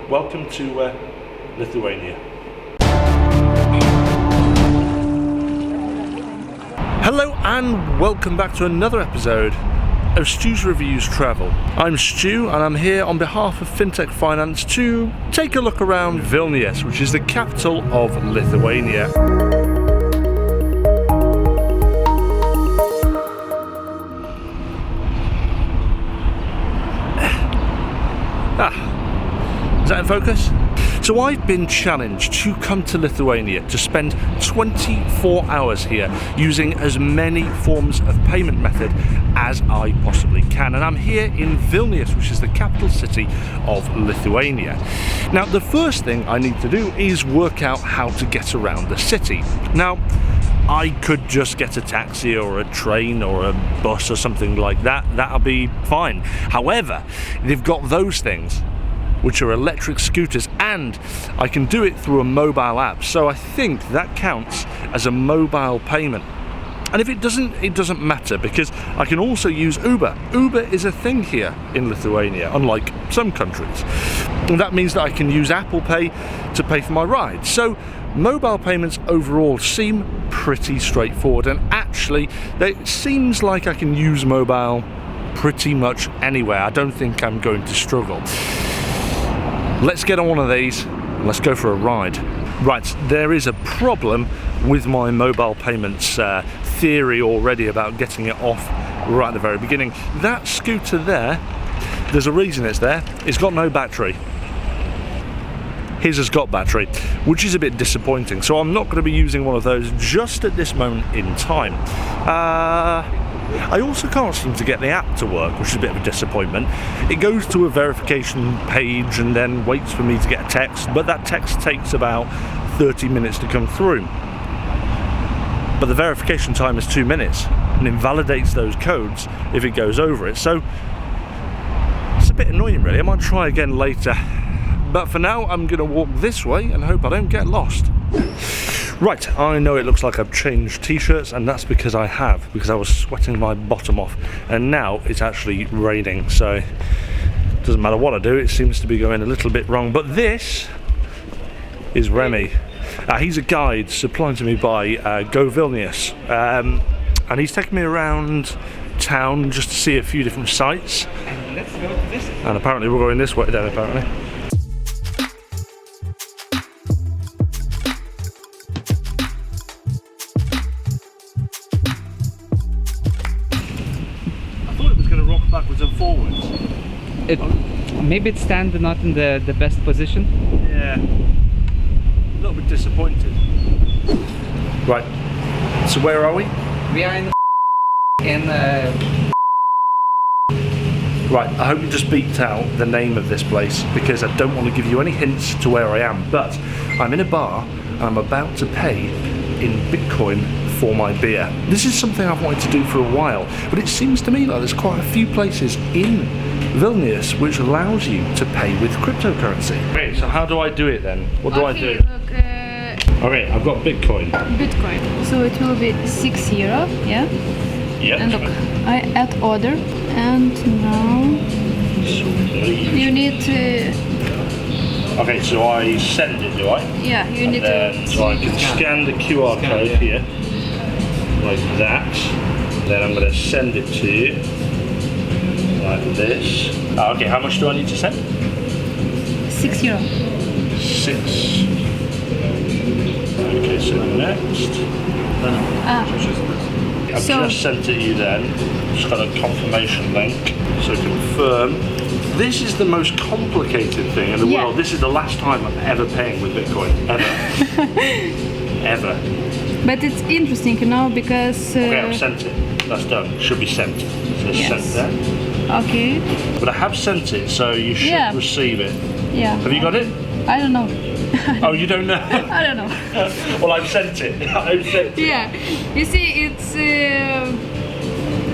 welcome to Lithuania. Hello and welcome back to another episode of Stu's Reviews Travel. I'm Stu and I'm here on behalf of Fintech Finance to take a look around Vilnius, which is the capital of Lithuania. Is that in focus? So I've been challenged to come to Lithuania to spend 24 hours here using as many forms of payment method as I possibly can. And I'm here in Vilnius, which is the capital city of Lithuania. Now, the first thing I need to do is work out how to get around the city. Now, I could just get a taxi or a train or a bus or something like that. That'll be fine. However, they've got those things, which are electric scooters, and I can do it through a mobile app. So I think that counts as a mobile payment. And if it doesn't matter, because I can also use Uber. Uber is a thing here in Lithuania, unlike some countries. And that means that I can use Apple Pay to pay for my ride. So mobile payments overall seem pretty straightforward, and actually it seems like I can use mobile pretty much anywhere. I don't think I'm going to struggle. Let's get on one of these and let's go for a ride. Right, there is a problem with my mobile payments theory already about getting it off right at the very beginning. That scooter there, there's a reason it's there. It's got no battery. His has got battery, which is a bit disappointing. So I'm not going to be using one of those just at this moment in time. I also can't seem to get the app to work, which is a bit of a disappointment. It goes to a verification page and then waits for me to get a text, but that text takes about 30 minutes to come through. But the verification time is 2 minutes and invalidates those codes if it goes over it. So it's a bit annoying, really. I might try again later. But for now, I'm going to walk this way and hope I don't get lost. Right, I know it looks like I've changed t-shirts, and that's because I have, because I was sweating my bottom off, and now it's actually raining, so it doesn't matter what I do, it seems to be going a little bit wrong. But this is Remy. He's a guide supplied to me by GoVilnius, and he's taking me around town just to see a few different sites. Let's go to this. And apparently we're going this way then, apparently. Backwards and forwards. Maybe it stands not in the best position. Yeah, a little bit disappointed. Right, so where are we? We are in Right, I hope you just beat out the name of this place, because I don't want to give you any hints to where I am. But I'm in a bar and I'm about to pay in Bitcoin for my beer. This is something I've wanted to do for a while, but it seems to me like there's quite a few places in Vilnius which allows you to pay with cryptocurrency. Okay, so how do I do it then? What do I do? Look, Okay, I've got Bitcoin. Bitcoin. So it will be €6, yeah? Yep. And look, I add order, and now you need to... Okay, so I send it, do I? Yeah, you need to... So I can scan the QR code here, like that. Then I'm going to send it to you, like this. Okay, how much do I need to send? €6. 6. Okay, so next. I've just sent it to you then. Just got a confirmation link. So confirm. This is the most complicated thing in the world. This is the last time I'm ever paying with Bitcoin. Ever. Ever. But it's interesting, you know, because... Okay, I've sent it. That's done. Should be sent. So sent there. Okay. But I have sent it, so you should receive it. Yeah. Have you got it? I don't know. Oh, you don't know? I don't know. Well, I've sent it. I've sent it. Yeah. You see, it's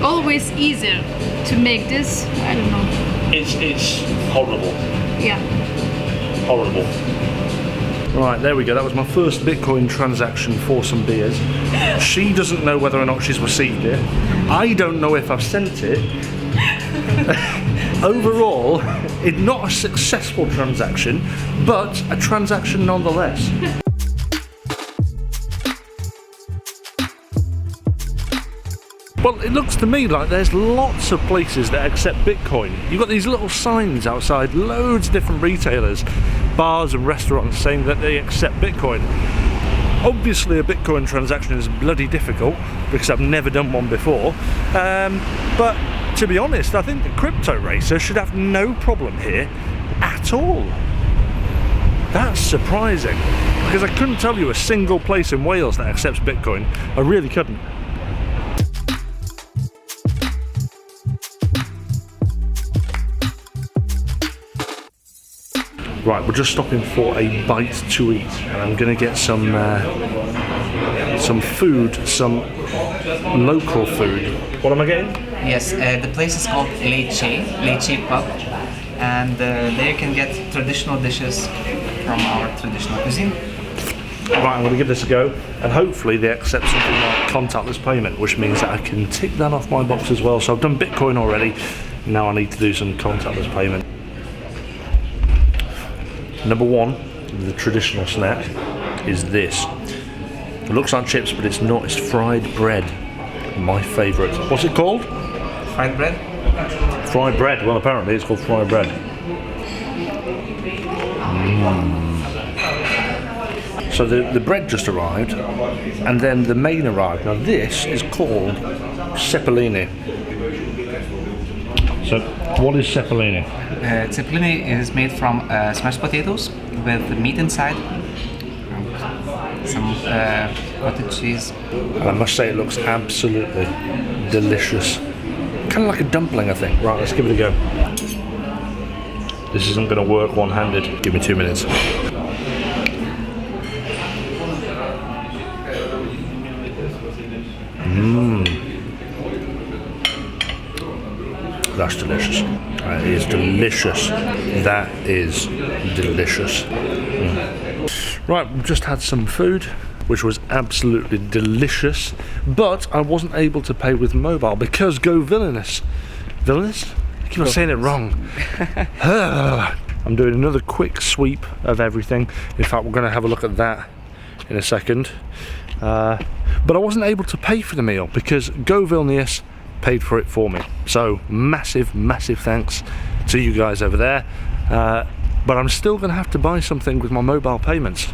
always easier to make this. I don't know. It's horrible. Yeah. Horrible. Right, there we go. That was my first Bitcoin transaction for some beers. She doesn't know whether or not she's received it. I don't know if I've sent it. overall, it's not a successful transaction, but a transaction nonetheless. Well, it looks to me like there's lots of places that accept Bitcoin. You've got these little signs outside, loads of different retailers, bars and restaurants saying that they accept Bitcoin. Obviously a Bitcoin transaction is bloody difficult because I've never done one before, but to be honest, I think the crypto racer should have no problem here at all. That's surprising, because I couldn't tell you a single place in Wales that accepts Bitcoin. I really couldn't. Right, we're just stopping for a bite to eat, and I'm going to get some food, some local food. What am I getting? Yes, the place is called Leche Pub, and there you can get traditional dishes from our traditional cuisine. Right, I'm going to give this a go, and hopefully they accept something like contactless payment, which means that I can tick that off my box as well. So I've done Bitcoin already, now I need to do some contactless payment. Number one, the traditional snack, is this. It looks like chips, but it's not. It's fried bread. My favourite. What's it called? Fried bread? Fried bread. Well, apparently it's called fried bread. So the bread just arrived, and then the main arrived. Now this is called cepelini. So, what is cepelini? Cepelini is made from smashed potatoes with meat inside, some cottage cheese. And I must say it looks absolutely delicious. Kind of like a dumpling, I think. Right, let's give it a go. This isn't going to work one-handed. Give me 2 minutes. That's delicious. That is delicious. That is delicious. Right, we've just had some food, which was absolutely delicious, but I wasn't able to pay with mobile because GoVilnius. Vilnius? I keep on saying it wrong. I'm doing another quick sweep of everything. In fact, we're going to have a look at that in a second. But I wasn't able to pay for the meal because GoVilnius paid for it for me. So massive thanks to you guys over there. But I'm still going to have to buy something with my mobile payments.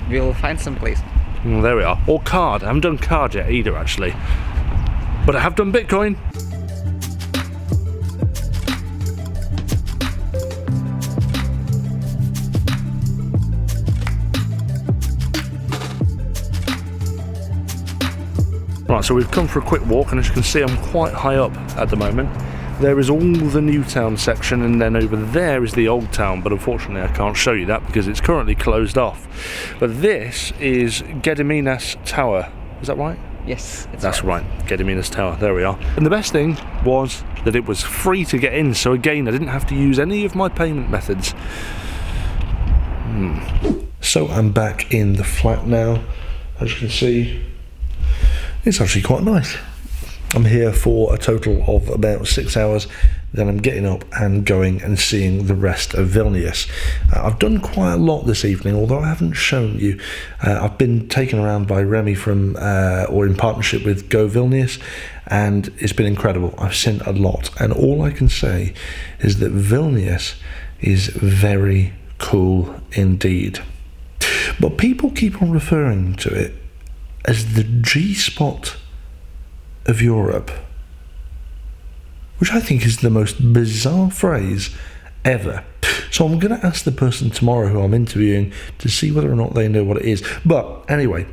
We'll find some place. There we are. Or card. I haven't done card yet either, actually. But I have done Bitcoin. Right, so we've come for a quick walk, and as you can see, I'm quite high up at the moment. There is all the new town section, and then over there is the old town, but unfortunately I can't show you that because it's currently closed off. But this is GoVilnius Tower. Is that right? Yes, that's right. GoVilnius Tower. There we are. And the best thing was that it was free to get in, so again, I didn't have to use any of my payment methods. So I'm back in the flat now. As you can see, it's actually quite nice. I'm here for a total of about 6 hours, then I'm getting up and going and seeing the rest of Vilnius. I've done quite a lot this evening, although I haven't shown you. I've been taken around by Remy from, or in partnership with GoVilnius, and it's been incredible. I've seen a lot, and all I can say is that Vilnius is very cool indeed. But people keep on referring to it as the G-spot of Europe, which I think is the most bizarre phrase ever. So I'm going to ask the person tomorrow who I'm interviewing to see whether or not they know what it is. But anyway,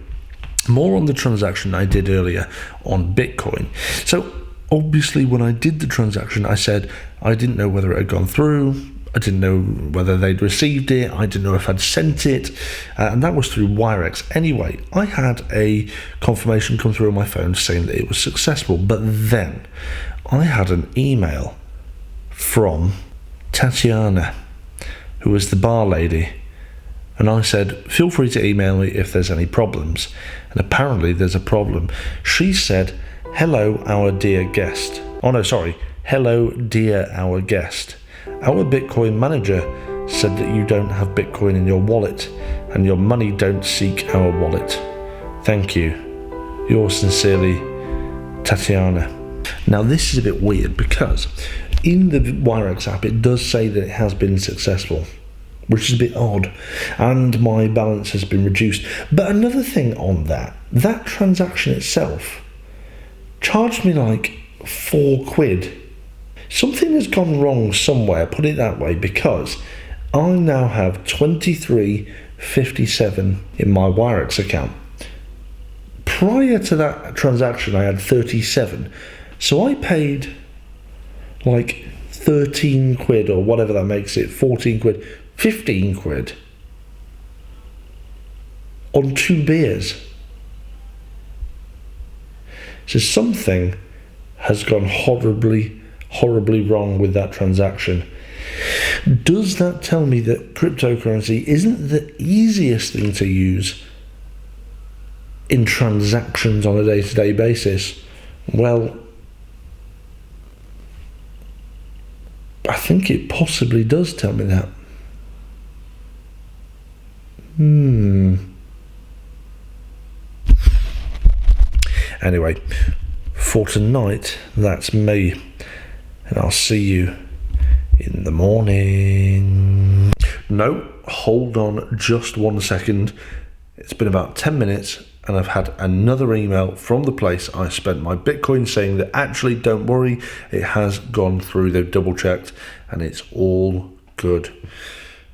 more on the transaction I did earlier on Bitcoin. So obviously when I did the transaction, I said I didn't know whether it had gone through. I didn't know whether they'd received it. I didn't know if I'd sent it. And that was through Wirex. Anyway, I had a confirmation come through on my phone saying that it was successful. But then I had an email from Tatiana, who was the bar lady. And I said, feel free to email me if there's any problems. And apparently there's a problem. She said, hello, our dear guest. Oh no, sorry. Hello, dear our guest. Our Bitcoin manager said that you don't have Bitcoin in your wallet and your money don't seek our wallet. Thank you. Yours sincerely, Tatiana. Now this is a bit weird because in the Wirex app it does say that it has been successful, which is a bit odd, and my balance has been reduced. But another thing on that transaction itself charged me like £4. Something has gone wrong somewhere, put it that way, because I now have 23.57 in my Wirex account. Prior to that transaction I had 37, so I paid like £13 or whatever that makes it, £14, £15 on 2 beers. So something has gone horribly wrong with that transaction. Does that tell me that cryptocurrency isn't the easiest thing to use in transactions on a day-to-day basis? Well, I think it possibly does tell me that. Anyway, for tonight, that's me, and I'll see you in the morning. No, hold on just 1 second. It's been about 10 minutes and I've had another email from the place I spent my Bitcoin saying that actually don't worry, it has gone through, they've double checked and it's all good,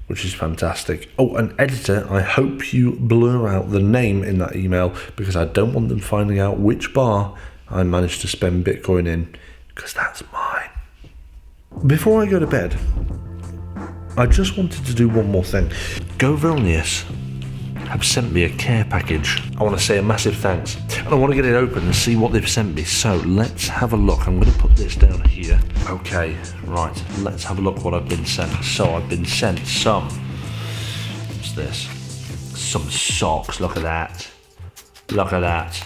which is fantastic. Oh, and editor, I hope you blur out the name in that email because I don't want them finding out which bar I managed to spend Bitcoin in, because that's mine. Before I go to bed, I just wanted to do one more thing. GoVilnius have sent me a care package. I want to say a massive thanks, and I want to get it open and see what they've sent me. So let's have a look. I'm going to put this down here. Okay, right, let's have a look what I've been sent. So I've been sent some, what's this? Some socks, look at that. Look at that.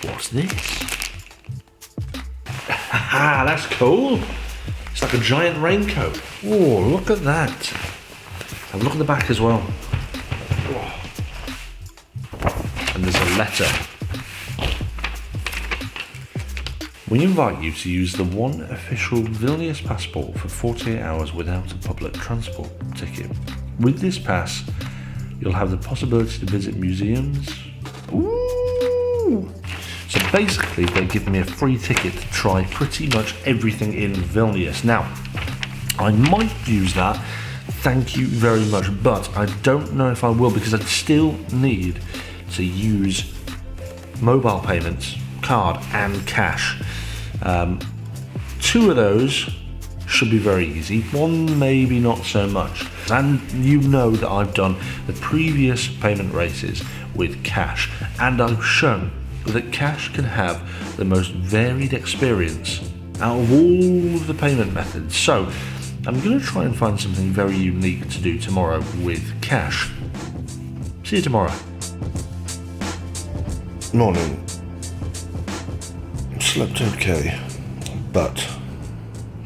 What's this? Haha, that's cool. It's like a giant raincoat. Oh, look at that. Have a look at the back as well. And there's a letter. We invite you to use the one official Vilnius passport for 48 hours without a public transport ticket. With this pass, you'll have the possibility to visit museums. Ooh! So basically, they give me a free ticket to try pretty much everything in Vilnius. Now, I might use that, thank you very much, but I don't know if I will because I still need to use mobile payments, card and cash. 2 of those should be very easy, 1 maybe not so much. And you know that I've done the previous payment races with cash, and I've shown that cash can have the most varied experience out of all of the payment methods. So I'm going to try and find something very unique to do tomorrow with cash. See you tomorrow. Morning. Slept okay, but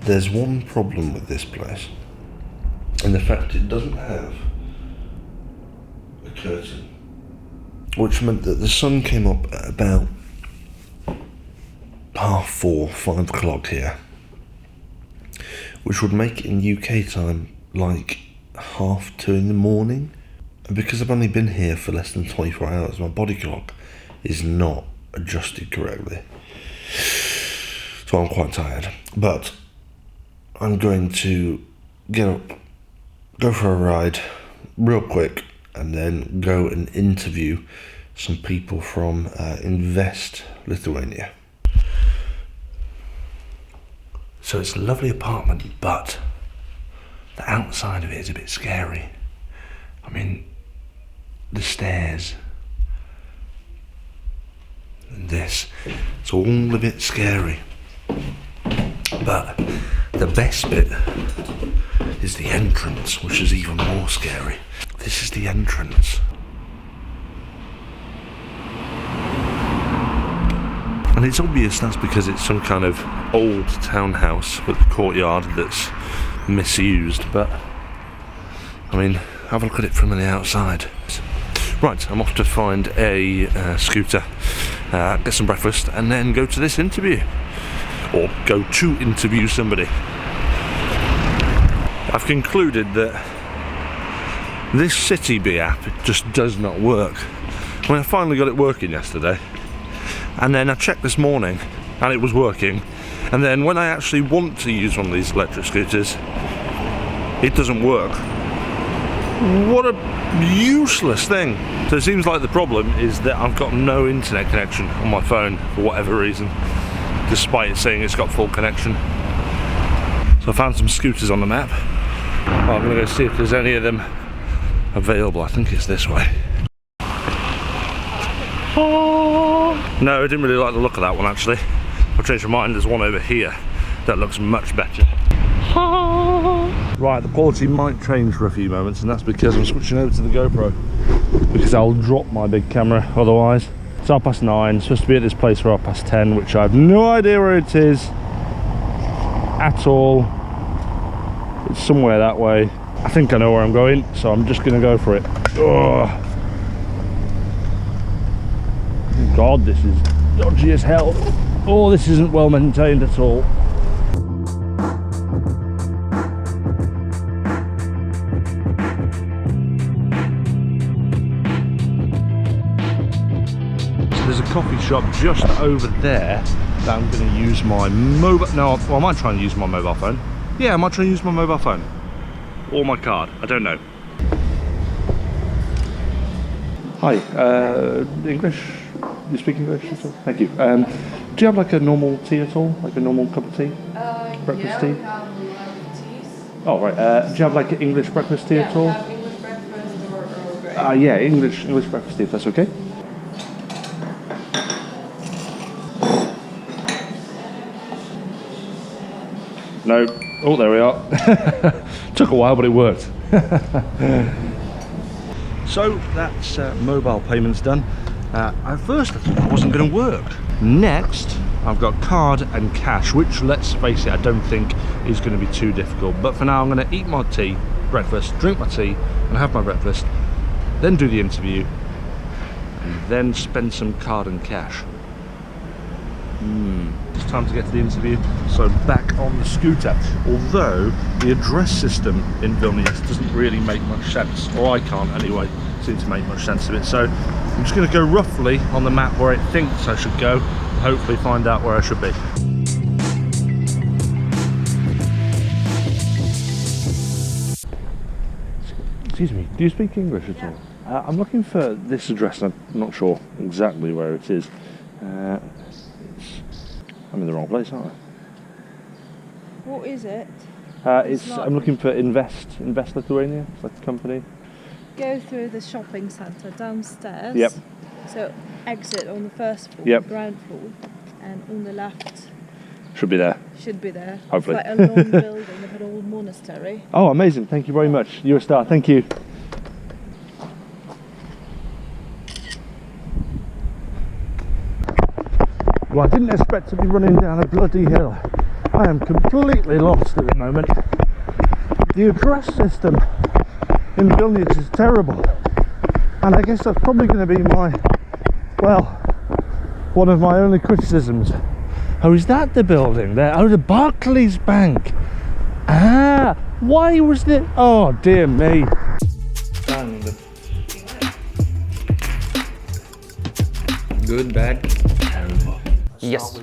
there's one problem with this place, and the fact it doesn't have a curtain, which meant that the sun came up at about 4:30, 5 o'clock here, which would make it in UK time like 2:30 in the morning. And because I've only been here for less than 24 hours, my body clock is not adjusted correctly. So I'm quite tired. But I'm going to get up, go for a ride real quick, and then go and interview some people from Invest Lithuania. So it's a lovely apartment, but the outside of it is a bit scary. I mean, the stairs and this, it's all a bit scary. But the best bit is the entrance, which is even more scary. This is the entrance. And it's obvious that's because it's some kind of old townhouse with a courtyard that's misused, but I mean, have a look at it from the outside. Right, I'm off to find a scooter, get some breakfast, and then go to this interview. Or go to interview somebody. I've concluded that this CityBee app just does not work. I mean, I finally got it working yesterday, and then I checked this morning and it was working, and then when I actually want to use one of these electric scooters, it doesn't work. What a useless thing. So it seems like the problem is that I've got no internet connection on my phone for whatever reason, despite it saying it's got full connection. So I found some scooters on the map. Well, I'm going to go see if there's any of them available. I think it's this way. Oh. No, I didn't really like the look of that one actually. I've changed my mind, there's one over here that looks much better. Right, the quality might change for a few moments, and that's because I'm switching over to the GoPro, because I'll drop my big camera otherwise. It's 9:30, supposed to be at this place for 10:30, which I have no idea where it is at all. It's somewhere that way. I think I know where I'm going, so I'm just going to go for it. Ugh. God, this is dodgy as hell. Oh, this isn't well maintained at all. There's a coffee shop just over there that I'm going to use my mobile... No, well, I might try and use my mobile phone. Yeah, I might try and use my mobile phone. Or my card, I don't know. Hi, English? You speak English? Yes. Thank you. Do you have like a normal tea at all? Like a normal cup of tea? Breakfast tea? We have teas. Oh, right. Do you have like an English breakfast tea at all? We have English breakfast or Earl Grey. Yeah, English breakfast tea, if that's okay. No. Oh, there we are. Took a while, but it worked. So that's mobile payments done. At first I thought that wasn't going to work. Next, I've got card and cash, which, let's face it, I don't think is going to be too difficult. But for now, I'm going to eat my tea, breakfast, drink my tea, and have my breakfast, then do the interview, and then spend some card and cash. It's time to get to the interview, so back on the scooter. Although the address system in Vilnius doesn't really make much sense, or I can't anyway seem to make much sense of it. So I'm just going to go roughly on the map where it thinks I should go, and hopefully find out where I should be. Excuse me, do you speak English at all? I'm looking for this address, and I'm not sure exactly where it is. I'm in the wrong place, aren't I? What is it? I'm looking for Invest Lithuania. It's like a company. Go through the shopping centre downstairs. Yep. So exit on the first floor, Yep. ground floor, and on the left Should be there. should be there. Hopefully. It's like a long building of an old monastery. Oh, amazing. Thank you very much. You're a star. Thank you. Well, I didn't expect to be running down a bloody hill. I am completely lost at the moment. The address system in Vilnius is terrible. And I guess that's probably going to be one of my only criticisms. Oh, is that the building there? Oh, the Barclays Bank. Ah, why was it? Oh, dear me. Good, bad? Terrible. Yes.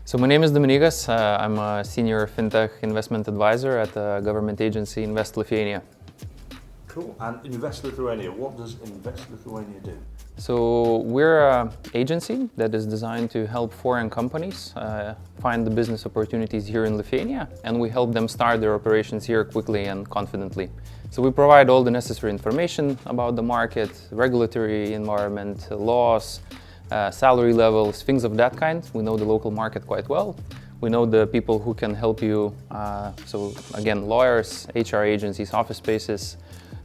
So my name is Dominikas. I'm a senior Fintech investment advisor at the government agency Invest Lithuania. Cool. And Invest Lithuania, what does Invest Lithuania do? So we're an agency that is designed to help foreign companies find the business opportunities here in Lithuania, and we help them start their operations here quickly and confidently. So we provide all the necessary information about the market, regulatory environment, laws, salary levels, things of that kind. We know the local market quite well. We know the people who can help you. So again, lawyers, HR agencies, office spaces,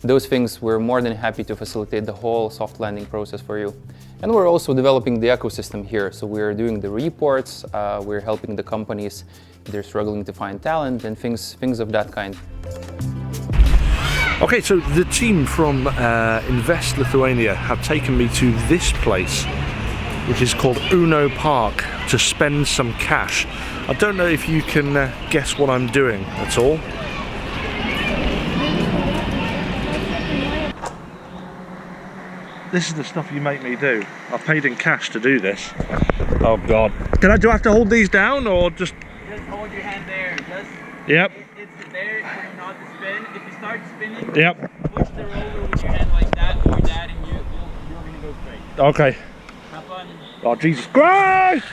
those things, we're more than happy to facilitate the whole soft landing process for you. And we're also developing the ecosystem here. So we're doing the reports, we're helping the companies if they're struggling to find talent and things of that kind. Okay, so the team from Invest Lithuania have taken me to this place, which is called Uno Park, to spend some cash. I don't know if you can guess what I'm doing at all. This is the stuff you make me do. I've paid in cash to do this. Oh God. Do I have to hold these down or just... Just hold your hand there. Yep. It's there for you not to spin. If you start spinning, Yep. push the roller with your hand like that or that and you're going to go straight. Okay. Have fun. Oh Jesus Christ!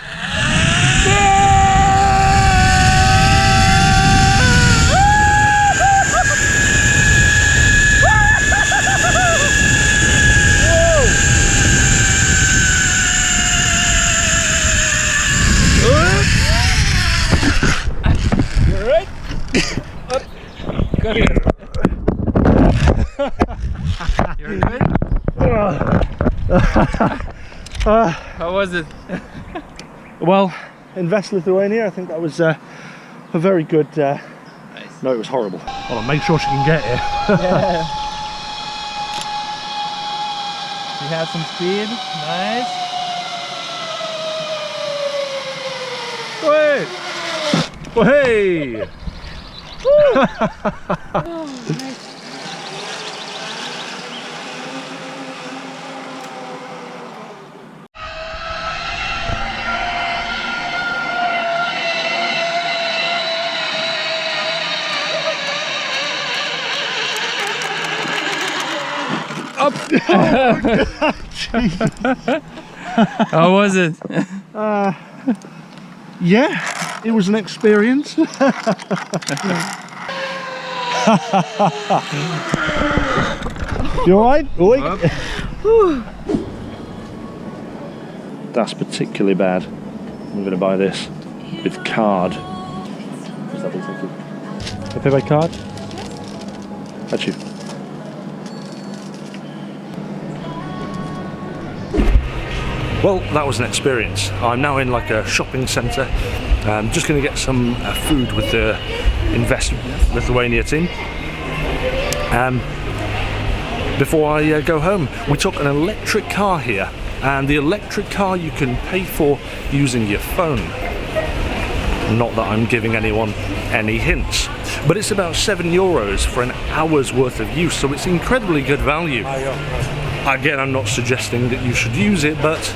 You're good? How was it? Well, Invest Lithuania, I think that was a very good... Nice. No, it was horrible. Hold on, make sure she can get here. Yeah. She has some speed. Nice. Wait! Well, hey! Up! How was it? Yeah, it was an experience. You alright? That's particularly bad. I'm going to buy this with card. What's that, thank you. Can I pay by card? That's you. Well, that was an experience. I'm now in like a shopping centre. I'm just going to get some food with the Invest Lithuania team. Before I go home, we took an electric car here, and the electric car you can pay for using your phone. Not that I'm giving anyone any hints, but it's about €7 for an hour's worth of use, so it's incredibly good value. Again, I'm not suggesting that you should use it, but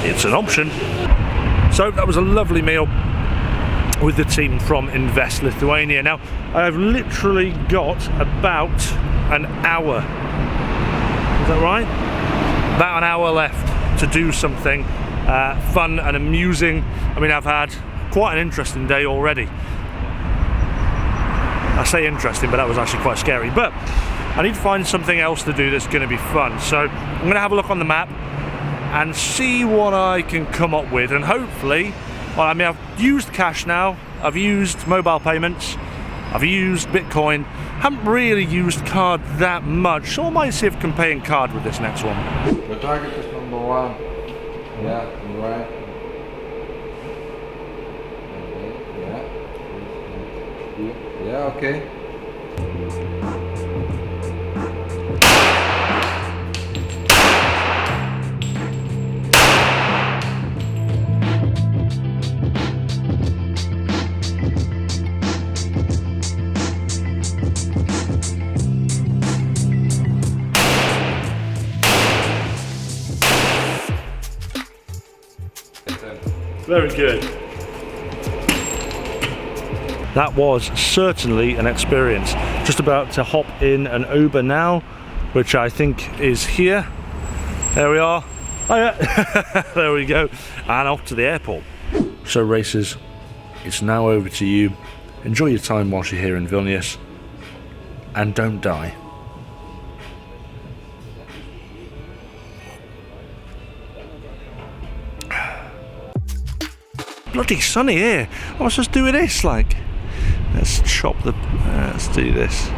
it's an option. So that was a lovely meal with the team from Invest Lithuania. Now, I've literally got about an hour, is that right? About an hour left to do something fun and amusing. I mean, I've had quite an interesting day already. I say interesting, but that was actually quite scary. But I need to find something else to do that's going to be fun. So I'm going to have a look on the map and see what I can come up with, and hopefully, well, I mean, I've used cash now, I've used mobile payments, I've used Bitcoin, haven't really used card that much, so I might see if I can pay in card with this next one. The target is number 1. Yeah, you're right. Okay, yeah. Yeah, okay. Very good. That was certainly an experience. Just about to hop in an Uber now, which I think is here. There we are. Oh yeah. There we go. And off to the airport. So racers, it's now over to you. Enjoy your time whilst you're here in Vilnius. And don't die. Bloody sunny here. I was just doing this, like, let's chop the, let's do this.